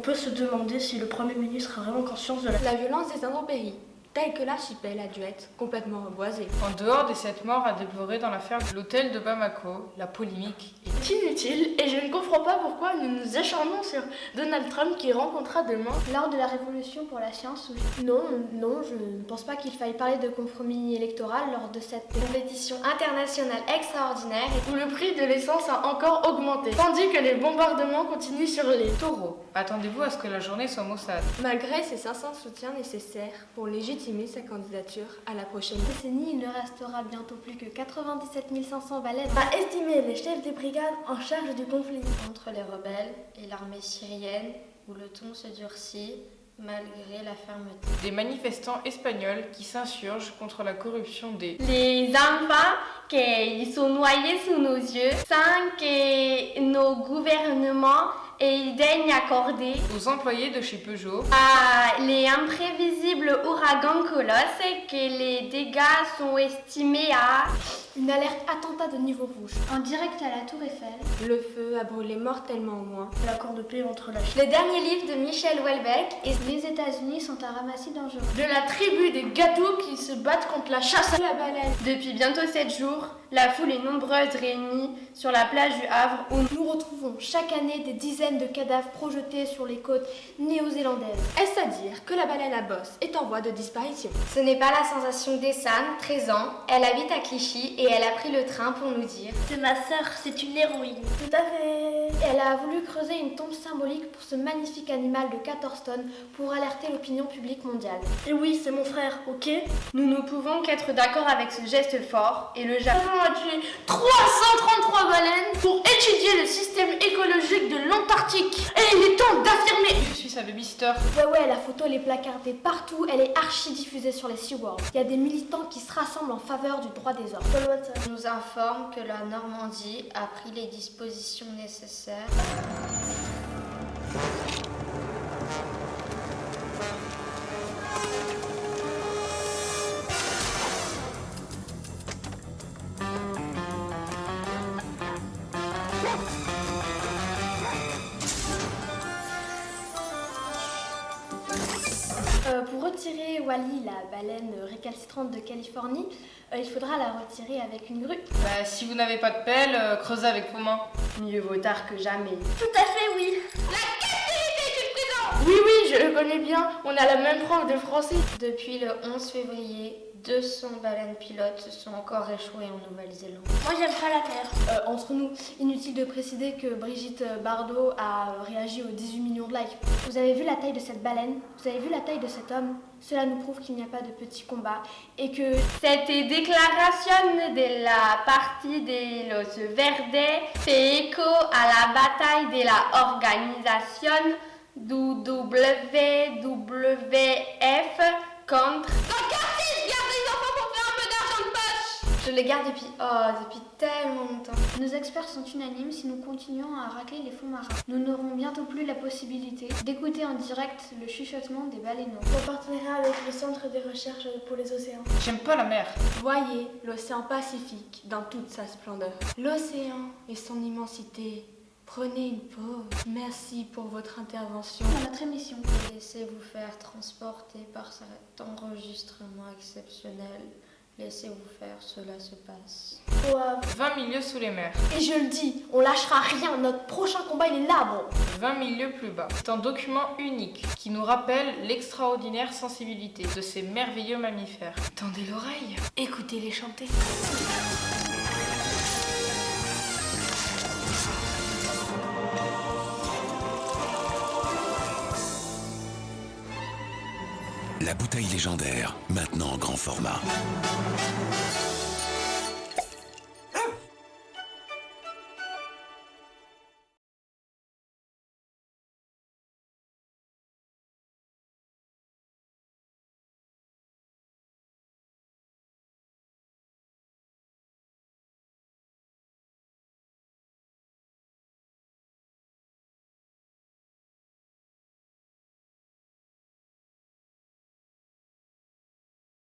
peut se demander si le Premier ministre a vraiment conscience de La violence des intempéries, telle que l'archipel a dû être complètement reboisé. En dehors des 7 morts à déplorer dans l'affaire de l'hôtel de Bamako, la polémique C'est inutile et je ne comprends pas pourquoi nous nous acharnons sur Donald Trump qui rencontra demain. Lors de la révolution pour la science, non, je ne pense pas qu'il faille parler de compromis électoral lors de cette compétition internationale extraordinaire où le prix de l'essence a encore augmenté, tandis que les bombardements continuent sur les taureaux. Attendez-vous à ce que la journée soit maussade. Malgré ces 500 soutiens nécessaires pour légitimer sa candidature à la prochaine décennie, il ne restera bientôt plus que 97 500 baleines à estimer les chefs des brigades en charge du conflit. Entre les rebelles et l'armée syrienne, où le ton se durcit malgré la fermeté. Des manifestants espagnols qui s'insurgent contre la corruption des les enfants qui sont noyés sous nos yeux sans que nos gouvernements daignent accorder aux employés de chez Peugeot les imprévisibles ouragans colosses que les dégâts sont estimés à une alerte attentat de niveau rouge. En direct à la Tour Eiffel, le feu a brûlé mortellement au moins l'accord de paix entre la Chine. Le dernier livre de Michel Houellebecq et les États-Unis sont un ramassis dangereux. De la tribu des gâteaux qui se battent contre la chasse à la baleine. Depuis bientôt 7 jours, la foule est nombreuse réunie sur la plage du Havre où nous retrouvons chaque année des dizaines de cadavres projetés sur les côtes néo-zélandaises. Est-ce à dire que la baleine à bosse est en voie de disparition? Ce n'est pas la sensation d'Essane, 13 ans. Elle habite à Clichy et elle a pris le train pour nous dire « C'est ma sœur, c'est une héroïne. » Tout à fait. Elle a voulu creuser une tombe symbolique pour ce magnifique animal de 14 tonnes pour alerter l'opinion publique mondiale. Et oui, c'est mon frère, ok? Nous ne pouvons qu'être d'accord avec ce geste fort et le Japon a tué 333 baleines pour étudier le système écologique de l'Antarctique. Et il est temps d'affirmer. Je suis sa babysitter. Ouais, la photo elle est placardée partout, elle est archi diffusée sur les SeaWorld. Il y a des militants qui se rassemblent en faveur du droit des orques. On nous informe que la Normandie a pris les dispositions nécessaires. Pour retirer Wally, la baleine récalcitrante de Californie, il faudra la retirer avec une grue. Si vous n'avez pas de pelle, creusez avec vos mains. Mieux vaut tard que jamais. Tout à fait, oui. La captivité du présent. Oui, je le connais bien. On a la même prof de français. Depuis le 11 février, 200 baleines pilotes se sont encore échouées en Nouvelle-Zélande. Moi, j'aime pas la Terre. Entre nous, inutile de préciser que Brigitte Bardot a réagi aux 18 millions de likes. Vous avez vu la taille de cette baleine? Vous avez vu la taille de cet homme? Cela nous prouve qu'il n'y a pas de petits combats et que cette déclaration de la partie de Los Verdes fait écho à la bataille de la organisation du WWF contre... Je les garde depuis tellement longtemps. Nos experts sont unanimes, si nous continuons à racler les fonds marins, nous n'aurons bientôt plus la possibilité d'écouter en direct le chuchotement des baleineaux. En partenariat avec le Centre des recherches pour les océans. J'aime pas la mer. Voyez l'océan Pacifique dans toute sa splendeur. L'océan et son immensité. Prenez une pause. Merci pour votre intervention dans notre émission. Laissez-vous faire transporter par cet enregistrement exceptionnel. Laissez-vous faire, cela se passe. 20 milieux sous les mers. Et je le dis, on lâchera rien, notre prochain combat il est là, bro. 20 milieux plus bas. C'est un document unique qui nous rappelle l'extraordinaire sensibilité de ces merveilleux mammifères. Tendez l'oreille, écoutez-les chanter. La bouteille légendaire, maintenant en grand format.